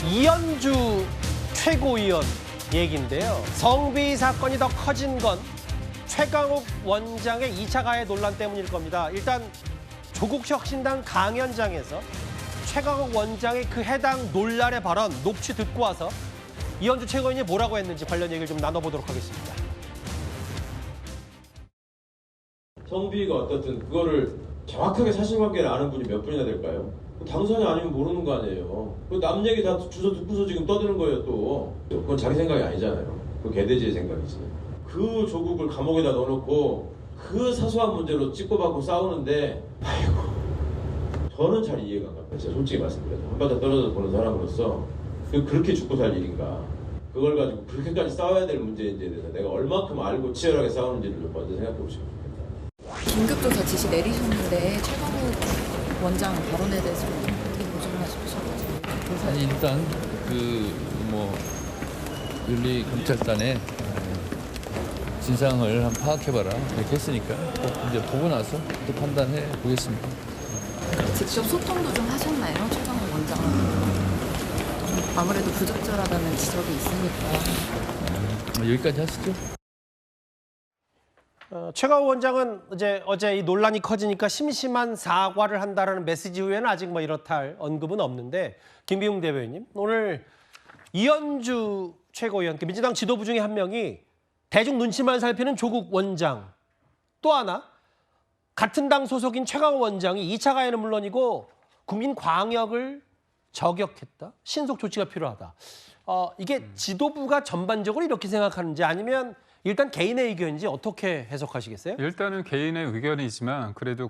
이현주 최고위원 얘기인데요. 성비 사건이 더 커진 건 최강욱 원장의 2차 가해 논란 때문일 겁니다. 일단 조국 혁신당 강연장에서 최강욱 원장의 그 해당 논란의 발언 녹취 듣고 와서 이현주 최고위원이 뭐라고 했는지 관련 얘기를 좀 나눠보도록 하겠습니다. 성비가 어떻든 그거를 정확하게 사실관계를 아는 분이 몇 분이나 될까요? 당선이 아니면 모르는 거 아니에요. 남 얘기 다 주워 듣고서 지금 떠드는 거예요 또. 그건 자기 생각이 아니잖아요. 그 개돼지의 생각이지. 그 조국을 감옥에다 넣어놓고 그 사소한 문제로 찍고받고 싸우는데 아이고 저는 잘 이해가 안 갑니다. 제가 솔직히 말씀드려서 한 바닥 떨어져 보는 사람으로서 그렇게 죽고 살 일인가. 그걸 가지고 그렇게까지 싸워야 될 문제인지에 대해서 내가 얼마큼 알고 치열하게 싸우는지를 좀 먼저 생각해 보시면 좋겠다. 긴급조사 지시 내리셨는데 최강욱 원장 발언에 대해서 어떻게 보정을 하시죠? 아니 일단 윤리 검찰단에 진상을 한번 파악해봐라 이렇게 했으니까 꼭 이제 보고 나서 또 판단해 보겠습니다. 직접 소통도 좀 하셨나요, 최강욱 원장? 아무래도 부적절하다는 지적이 있으니까. 여기까지 하시죠. 최강욱 원장은 어제 이 논란이 커지니까 심심한 사과를 한다라는 메시지 후에는 아직 뭐 이렇다 할 언급은 없는데 김비웅 대변인님 오늘 이현주 최고위원 민주당 지도부 중에 한 명이 대중 눈치만 살피는 조국 원장 또 하나 같은 당 소속인 최강욱 원장이 2차 가해는 물론이고 국민 광역을 저격했다. 신속 조치가 필요하다. 이게 지도부가 전반적으로 이렇게 생각하는지 아니면 일단 개인의 의견인지 어떻게 해석하시겠어요? 일단은 개인의 의견이지만 그래도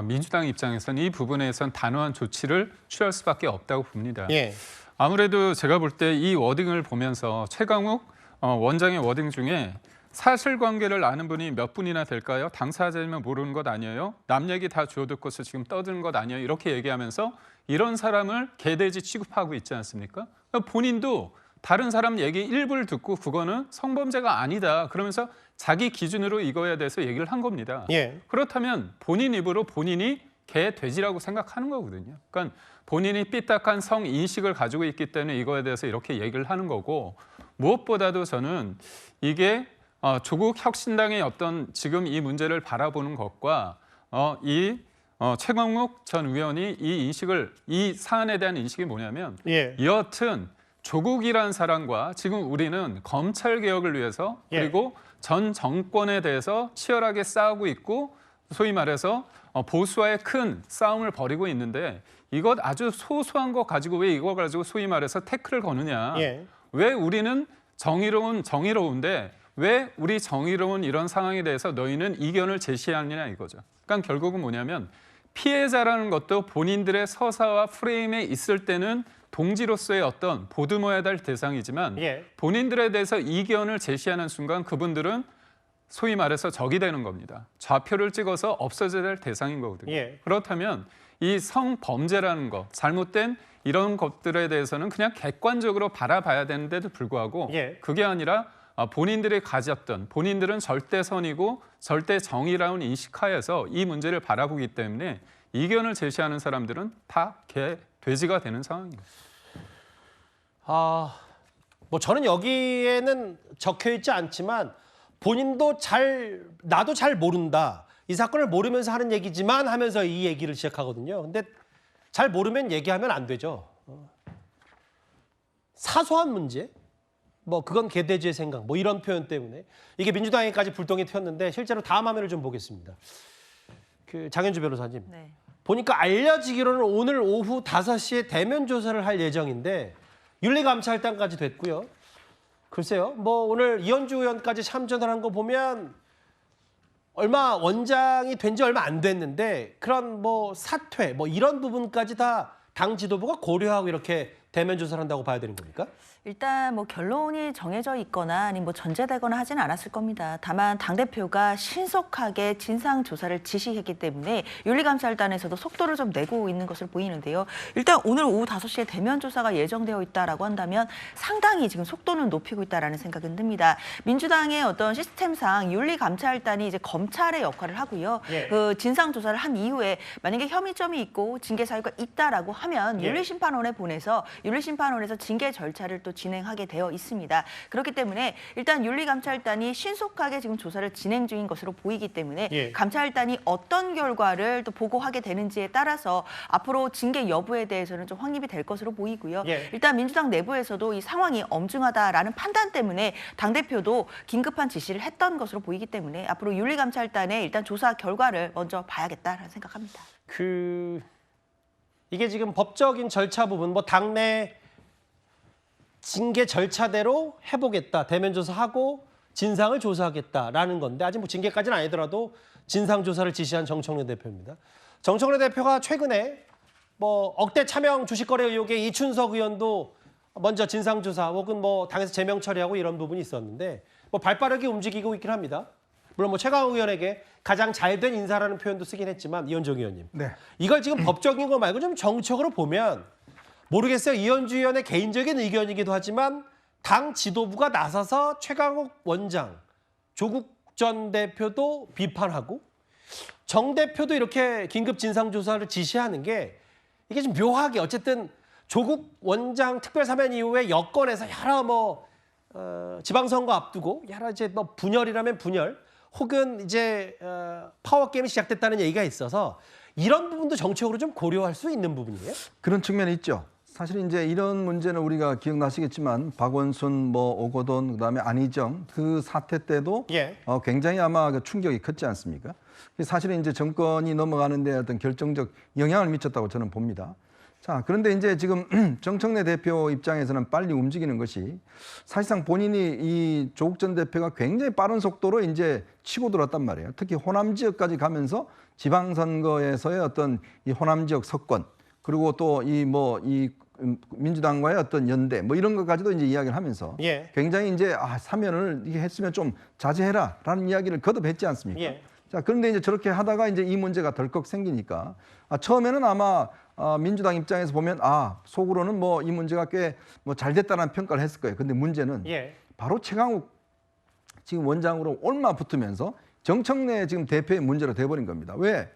민주당 입장에서는 이 부분에선 단호한 조치를 취할 수밖에 없다고 봅니다. 예. 아무래도 제가 볼 때 이 워딩을 보면서 최강욱 원장의 워딩 중에 사실관계를 아는 분이 몇 분이나 될까요? 당사자이면 모르는 것 아니에요? 남 얘기 다 주워 듣고서 지금 떠드는 것 아니에요? 이렇게 얘기하면서 이런 사람을 개돼지 취급하고 있지 않습니까? 본인도 다른 사람 얘기 일부를 듣고 그거는 성범죄가 아니다. 그러면서 자기 기준으로 이거에 대해서 얘기를 한 겁니다. 예. 그렇다면 본인 입으로 본인이 개, 돼지라고 생각하는 거거든요. 그러니까 본인이 삐딱한 성인식을 가지고 있기 때문에 이거에 대해서 이렇게 얘기를 하는 거고 무엇보다도 저는 이게 조국 혁신당의 어떤 지금 이 문제를 바라보는 것과 최강욱 전 의원이 이 사안에 대한 인식이 뭐냐면 예. 여하튼 조국이란 사람과 지금 우리는 검찰 개혁을 위해서 그리고 전 정권에 대해서 치열하게 싸우고 있고 소위 말해서 보수와의 큰 싸움을 벌이고 있는데 이것 아주 소소한 거 가지고 왜 이거 가지고 소위 말해서 태클을 거느냐. 예. 왜 우리는 정의로운데 왜 우리 정의로운 이런 상황에 대해서 너희는 이견을 제시하느냐 이거죠. 그러니까 결국은 뭐냐면 피해자라는 것도 본인들의 서사와 프레임에 있을 때는 동지로서의 어떤 보듬어야 될 대상이지만 본인들에 대해서 이견을 제시하는 순간 그분들은 소위 말해서 적이 되는 겁니다. 좌표를 찍어서 없어져야 될 대상인 거거든요. 그렇다면 이 성범죄라는 것, 잘못된 이런 것들에 대해서는 그냥 객관적으로 바라봐야 되는데도 불구하고 그게 아니라 본인들이 가졌던 본인들은 절대선이고 절대정의라는 인식하에서 이 문제를 바라보기 때문에 이견을 제시하는 사람들은 다 개, 돼지가 되는 상황입니다. 뭐 저는 여기에는 적혀있지 않지만 본인도 나도 잘 모른다. 이 사건을 모르면서 하는 얘기지만 하면서 이 얘기를 시작하거든요. 근데 잘 모르면 얘기하면 안 되죠. 사소한 문제, 뭐 그건 개돼지의 생각, 뭐 이런 표현 때문에 이게 민주당에까지 불똥이 튀었는데 실제로 다음 화면을 좀 보겠습니다. 장현주 변호사님. 네. 보니까 알려지기로는 오늘 오후 5시에 대면 조사를 할 예정인데 윤리감찰단까지 됐고요. 글쎄요, 뭐 오늘 이현주 의원까지 참전을 한 거 보면 원장이 된 지 얼마 안 됐는데 그런 뭐 사퇴, 뭐 이런 부분까지 다 당 지도부가 고려하고 이렇게 대면 조사를 한다고 봐야 되는 겁니까? 일단 뭐 결론이 정해져 있거나 아니면 뭐 전제되거나 하진 않았을 겁니다. 다만 당대표가 신속하게 진상 조사를 지시했기 때문에 윤리감찰단에서도 속도를 좀 내고 있는 것을 보이는데요. 일단 오늘 오후 5시에 대면 조사가 예정되어 있다라고 한다면 상당히 지금 속도는 높이고 있다라는 생각은 듭니다. 민주당의 어떤 시스템상 윤리감찰단이 이제 검찰의 역할을 하고요. 그 진상 조사를 한 이후에 만약에 혐의점이 있고 징계 사유가 있다라고 하면 윤리심판원에 보내서 윤리심판원에서 징계 절차를 또 진행하게 되어 있습니다. 그렇기 때문에 일단 윤리감찰단이 신속하게 지금 조사를 진행 중인 것으로 보이기 때문에 예. 감찰단이 어떤 결과를 또 보고하게 되는지에 따라서 앞으로 징계 여부에 대해서는 좀 확립이 될 것으로 보이고요. 예. 일단 민주당 내부에서도 이 상황이 엄중하다라는 판단 때문에 당대표도 긴급한 지시를 했던 것으로 보이기 때문에 앞으로 윤리감찰단의 일단 조사 결과를 먼저 봐야겠다라는 생각합니다. 이게 지금 법적인 절차 부분, 뭐 당내 징계 절차대로 해보겠다, 대면 조사하고 진상을 조사하겠다라는 건데 아직 뭐 징계까지는 아니더라도 진상 조사를 지시한 정청래 대표입니다. 정청래 대표가 최근에 뭐 억대 차명 주식거래 의혹의 이춘석 의원도 먼저 진상 조사 혹은 뭐 당에서 제명 처리하고 이런 부분이 있었는데 뭐 발빠르게 움직이고 있긴 합니다. 물론 뭐 최강욱 의원에게 가장 잘된 인사라는 표현도 쓰긴 했지만 이현정 의원님, 네. 이걸 지금 법적인 거 말고 좀 정책으로 보면 모르겠어요. 이현주 의원의 개인적인 의견이기도 하지만 당 지도부가 나서서 최강욱 원장, 조국 전 대표도 비판하고 정 대표도 이렇게 긴급 진상조사를 지시하는 게 이게 좀 묘하게 어쨌든 조국 원장 특별사면 이후에 여권에서 여러 지방선거 앞두고 여러 이제 뭐 분열이라면 분열 혹은 이제 파워 게임이 시작됐다는 얘기가 있어서 이런 부분도 정책으로 좀 고려할 수 있는 부분이에요. 그런 측면이 있죠. 사실 이제 이런 문제는 우리가 기억나시겠지만 박원순, 오거돈, 그다음에 안희정 그 사태 때도 예. 굉장히 아마 그 충격이 컸지 않습니까? 사실은 이제 정권이 넘어가는데 어떤 결정적 영향을 미쳤다고 저는 봅니다. 자, 그런데 이제 지금 정청래 대표 입장에서는 빨리 움직이는 것이 사실상 본인이 이 조국 전 대표가 굉장히 빠른 속도로 이제 치고 들었단 말이에요. 특히 호남 지역까지 가면서 지방선거에서의 어떤 이 호남 지역 석권 그리고 또 이 민주당과의 어떤 연대 뭐 이런 것까지도 이제 이야기를 하면서 예. 굉장히 이제 사면을 이게 했으면 좀 자제해라라는 이야기를 거듭했지 않습니까? 예. 자, 그런데 이제 저렇게 하다가 이제 이 문제가 덜컥 생기니까 처음에는 아마 민주당 입장에서 보면 속으로는 뭐 이 문제가 꽤 뭐 잘 됐다는 평가를 했을 거예요. 근데 문제는 예. 바로 최강욱 지금 원장으로 올마 붙으면서 정청래 지금 대표의 문제로 돼버린 겁니다. 왜?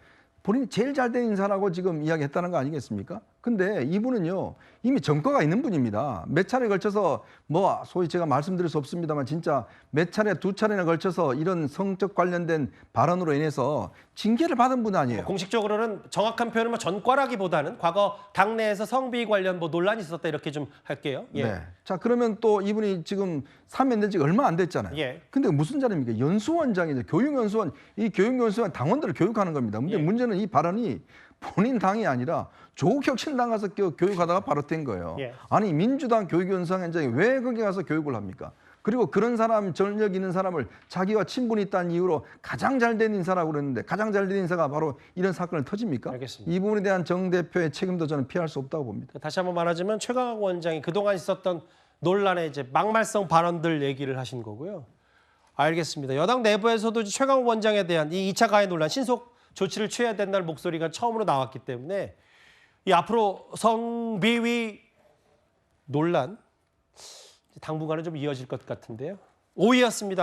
본인이 제일 잘 된 인사라고 지금 이야기했다는 거 아니겠습니까? 근데 이분은요 이미 전과가 있는 분입니다. 몇 차례에 걸쳐서 뭐 소위 제가 말씀드릴 수 없습니다만 진짜 몇 차례 두 차례나 걸쳐서 이런 성적 관련된 발언으로 인해서 징계를 받은 분 아니에요. 공식적으로는 정확한 표현은 뭐 전과라기보다는 과거 당내에서 성비 관련 뭐 논란이 있었다 이렇게 좀 할게요. 예. 네. 자, 그러면 또 이분이 지금 사면된 지가 얼마 안 됐잖아요. 예. 근데 무슨 자리입니까? 연수원장이죠. 교육연수원. 이 교육연수원 당원들을 교육하는 겁니다. 근데 예. 문제는 이 발언이 본인 당이 아니라 조국혁신당 가서 교육하다가 발언된 거예요. 예. 아니 민주당 교육연수원장이 왜 거기 가서 교육을 합니까? 그리고 그런 사람, 전력 있는 사람을 자기와 친분이 있다는 이유로 가장 잘된 인사라고 그랬는데 가장 잘된 인사가 바로 이런 사건을 터집니까? 알겠습니다. 이 부분에 대한 정 대표의 책임도 저는 피할 수 없다고 봅니다. 다시 한번 말하자면 최강욱 원장이 그동안 있었던 논란의 이제 막말성 발언들 얘기를 하신 거고요. 알겠습니다. 여당 내부에서도 이제 최강욱 원장에 대한 이 2차 가해 논란 신속 조치를 취해야 된다는 목소리가 처음으로 나왔기 때문에 이 앞으로 성비위 논란 당분간은 좀 이어질 것 같은데요. 5위였습니다.